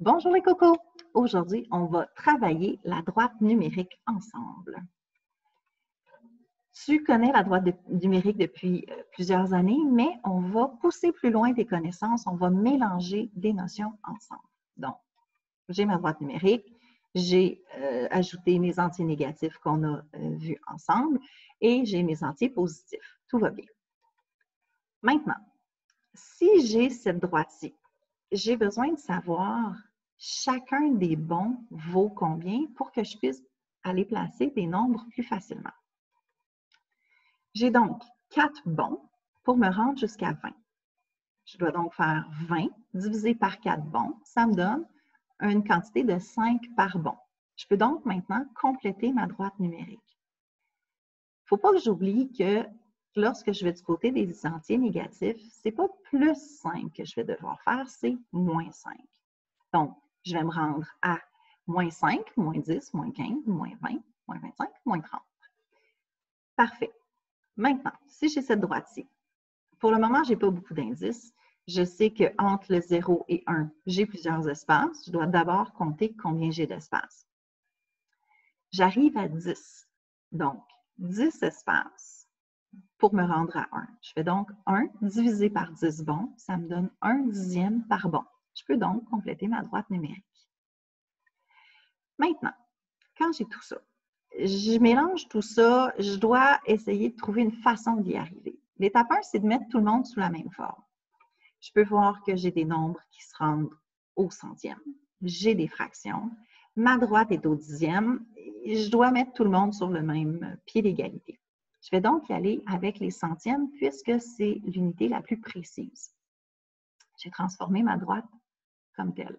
Bonjour les cocos! Aujourd'hui, on va travailler la droite numérique ensemble. Tu connais la droite numérique depuis plusieurs années, mais on va pousser plus loin tes connaissances, on va mélanger des notions ensemble. Donc, j'ai ma droite numérique, j'ai ajouté mes entiers négatifs qu'on a vus ensemble et j'ai mes entiers positifs. Tout va bien. Maintenant, si j'ai cette droite-ci, j'ai besoin de savoir chacun des bons vaut combien pour que je puisse aller placer des nombres plus facilement. J'ai donc 4 bons pour me rendre jusqu'à 20. Je dois donc faire 20 divisé par 4 bons. Ça me donne une quantité de 5 par bon. Je peux donc maintenant compléter ma droite numérique. Il ne faut pas que j'oublie que lorsque je vais du côté des entiers négatifs, ce n'est pas plus 5 que je vais devoir faire, c'est moins 5. Donc, je vais me rendre à moins 5, moins 10, moins 15, moins 20, moins 25, moins 30. Parfait. Maintenant, si j'ai cette droite-ci, pour le moment, je n'ai pas beaucoup d'indices. Je sais qu'entre le 0 et 1, j'ai plusieurs espaces. Je dois d'abord compter combien j'ai d'espace. J'arrive à 10. Donc, 10 espaces pour me rendre à 1. Je fais donc 1 divisé par 10 bons. Ça me donne 1 dixième par bon. Je peux donc compléter ma droite numérique. Maintenant, quand j'ai tout ça, je mélange tout ça, je dois essayer de trouver une façon d'y arriver. L'étape 1, c'est de mettre tout le monde sous la même forme. Je peux voir que j'ai des nombres qui se rendent au centième. J'ai des fractions. Ma droite est au dixième. Je dois mettre tout le monde sur le même pied d'égalité. Je vais donc y aller avec les centièmes puisque c'est l'unité la plus précise. J'ai transformé ma droite comme telle.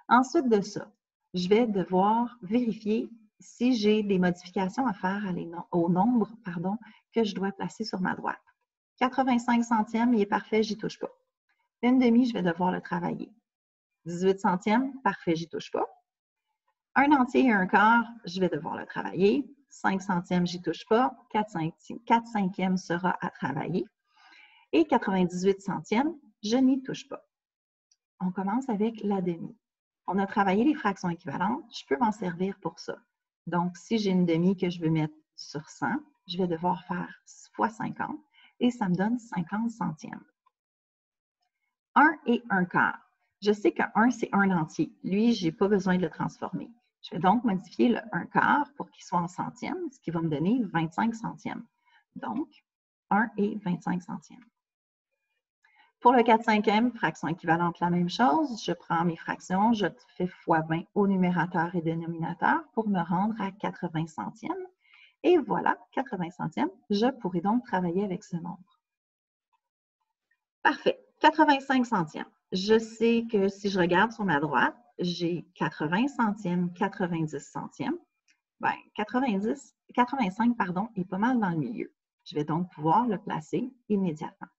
Ensuite de ça, je vais devoir vérifier si j'ai des modifications à faire au nombre que je dois placer sur ma droite. 85 centièmes, il est parfait, j'y touche pas. Une demi, je vais devoir le travailler. 18 centièmes, parfait, j'y touche pas. Un entier et un quart, je vais devoir le travailler. 5 centièmes, j'y touche pas. 4 cinquièmes sera à travailler. Et 98 centièmes, je n'y touche pas. On commence avec la demi. On a travaillé les fractions équivalentes, je peux m'en servir pour ça. Donc, si j'ai une demi que je veux mettre sur 100, je vais devoir faire fois 50 et ça me donne 50 centièmes. 1 et 1 quart. Je sais que 1, c'est un entier. Lui, je n'ai pas besoin de le transformer. Je vais donc modifier le 1 quart pour qu'il soit en centièmes, ce qui va me donner 25 centièmes. Donc, 1 et 25 centièmes. Pour le 4 cinquièmes, fraction équivalente, la même chose. Je prends mes fractions, je fais fois 20 au numérateur et dénominateur pour me rendre à 80 centièmes. Et voilà, 80 centièmes, je pourrai donc travailler avec ce nombre. Parfait, 85 centièmes. Je sais que si je regarde sur ma droite, j'ai 80 centièmes, 90 centièmes. Bien, 85, pardon, est pas mal dans le milieu. Je vais donc pouvoir le placer immédiatement.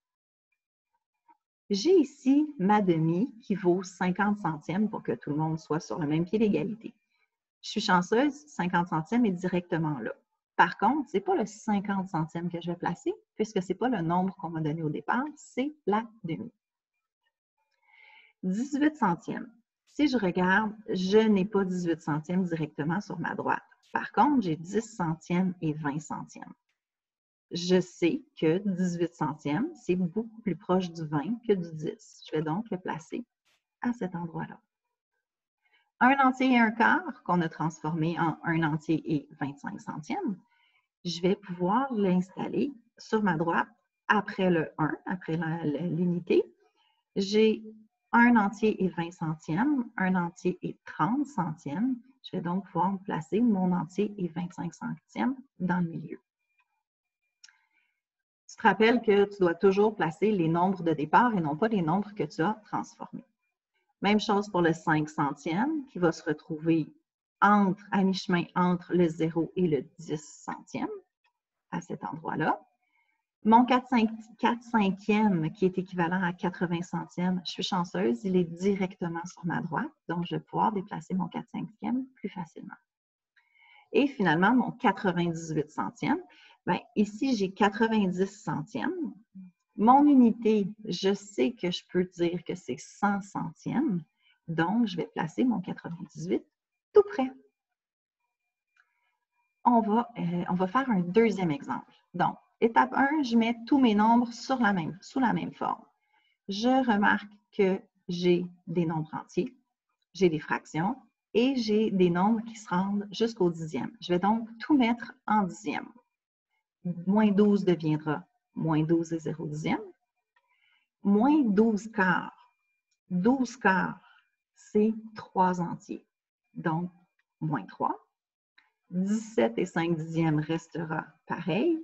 J'ai ici ma demi qui vaut 50 centièmes pour que tout le monde soit sur le même pied d'égalité. Je suis chanceuse, 50 centièmes est directement là. Par contre, ce n'est pas le 50 centièmes que je vais placer, puisque ce n'est pas le nombre qu'on m'a donné au départ, c'est la demi. 18 centièmes. Si je regarde, je n'ai pas 18 centièmes directement sur ma droite. Par contre, j'ai 10 centièmes et 20 centièmes. Je sais que 18 centièmes, c'est beaucoup plus proche du 20 que du 10. Je vais donc le placer à cet endroit-là. Un entier et un quart, qu'on a transformé en un entier et 25 centièmes, je vais pouvoir l'installer sur ma droite après le 1, après l'unité. J'ai un entier et 20 centièmes, un entier et 30 centièmes. Je vais donc pouvoir placer mon entier et 25 centièmes dans le milieu. Tu te rappelles que tu dois toujours placer les nombres de départ et non pas les nombres que tu as transformés. Même chose pour le 5 centièmes qui va se retrouver à mi-chemin entre le 0 et le 10 centièmes à cet endroit-là. Mon 4 cinquièmes qui est équivalent à 80 centièmes, je suis chanceuse, il est directement sur ma droite, donc je vais pouvoir déplacer mon 4 cinquièmes plus facilement. Et finalement, mon 98 centièmes, bien, ici, j'ai 90 centièmes. Mon unité, je sais que je peux dire que c'est 100 centièmes. Donc, je vais placer mon 98 tout près. On va faire un deuxième exemple. Donc, étape 1, je mets tous mes nombres sous la même forme. Je remarque que j'ai des nombres entiers, j'ai des fractions et j'ai des nombres qui se rendent jusqu'au dixième. Je vais donc tout mettre en dixième. Moins 12 deviendra moins 12 et 0 dixième. Moins 12 quarts. 12 quarts, c'est 3 entiers. Donc, moins 3. 17 et 5 dixièmes restera pareil.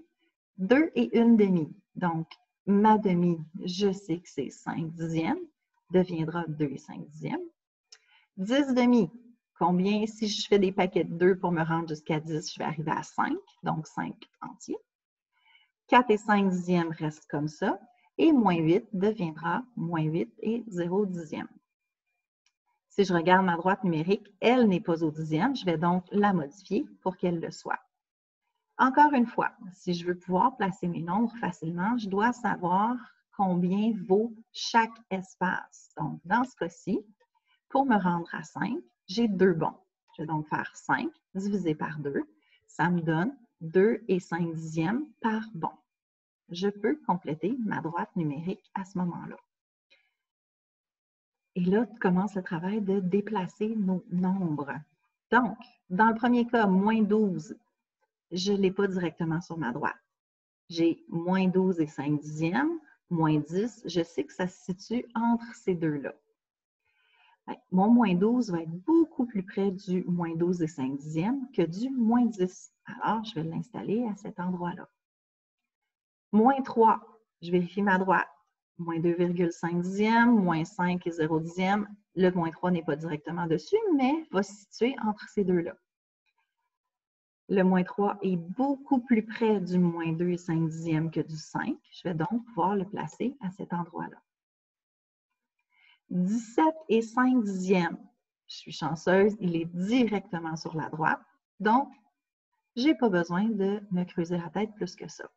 2 et 1 demi. Donc, ma demi, je sais que c'est 5 dixièmes, deviendra 2 et 5 dixièmes. 10 demi. Combien, si je fais des paquets de 2 pour me rendre jusqu'à 10, je vais arriver à 5, donc 5 entiers. 4 et 5 dixièmes restent comme ça. Et moins 8 deviendra moins 8 et 0 dixième. Si je regarde ma droite numérique, elle n'est pas au dixième. Je vais donc la modifier pour qu'elle le soit. Encore une fois, si je veux pouvoir placer mes nombres facilement, je dois savoir combien vaut chaque espace. Donc, dans ce cas-ci, pour me rendre à 5, j'ai 2 bons. Je vais donc faire 5 divisé par 2. Ça me donne 2 et 5 dixièmes par bon. Je peux compléter ma droite numérique à ce moment-là. Et là, commence le travail de déplacer nos nombres. Donc, dans le premier cas, moins 12, je ne l'ai pas directement sur ma droite. J'ai moins 12 et 5 dixièmes, moins 10, je sais que ça se situe entre ces deux-là. Mon moins 12 va être beaucoup plus près du moins 12 et 5 dixièmes que du moins 10. Alors, je vais l'installer à cet endroit-là. Moins 3, je vérifie ma droite. Moins 2,5 dixièmes, moins 5 et 0 dixième. Le moins 3 n'est pas directement dessus, mais va se situer entre ces deux-là. Le moins 3 est beaucoup plus près du moins 2 et 5 dixièmes que du 5. Je vais donc pouvoir le placer à cet endroit-là. 17 et 5 dixièmes. Je suis chanceuse, il est directement sur la droite. Donc, je n'ai pas besoin de me creuser la tête plus que ça.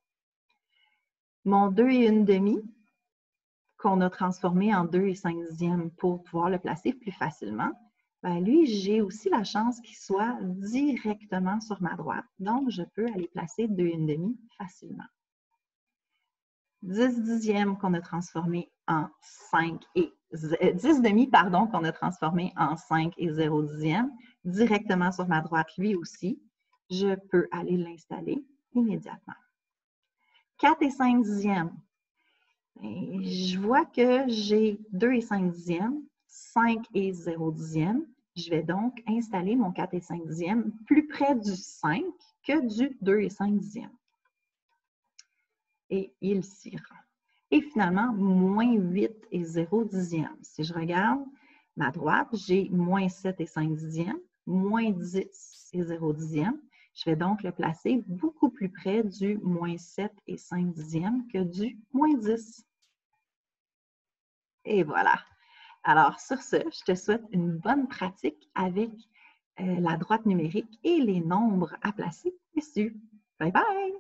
Mon 2 et 1 demi, qu'on a transformé en 2 et 5 dixièmes pour pouvoir le placer plus facilement, ben lui, j'ai aussi la chance qu'il soit directement sur ma droite. Donc, je peux aller placer 2 et 1 demi facilement. 10 dixièmes qu'on a transformé en 5 et 10 demi, pardon, qu'on a transformé en 5 et 0 dixième, directement sur ma droite, lui aussi, je peux aller l'installer immédiatement. 4 et 5 dixièmes. Et je vois que j'ai 2 et 5 dixièmes, 5 et 0 dixième. Je vais donc installer mon 4 et 5 dixièmes plus près du 5 que du 2 et 5 dixièmes. Et il s'y rend. Et finalement, moins 8 et 0 dixième. Si je regarde ma droite, j'ai moins 7 et 5 dixièmes, moins 10 et 0 dixième. Je vais donc le placer beaucoup plus près du moins 7 et 5 dixièmes que du moins 10. Et voilà. Alors, sur ce, je te souhaite une bonne pratique avec la droite numérique et les nombres à placer dessus. Bye bye!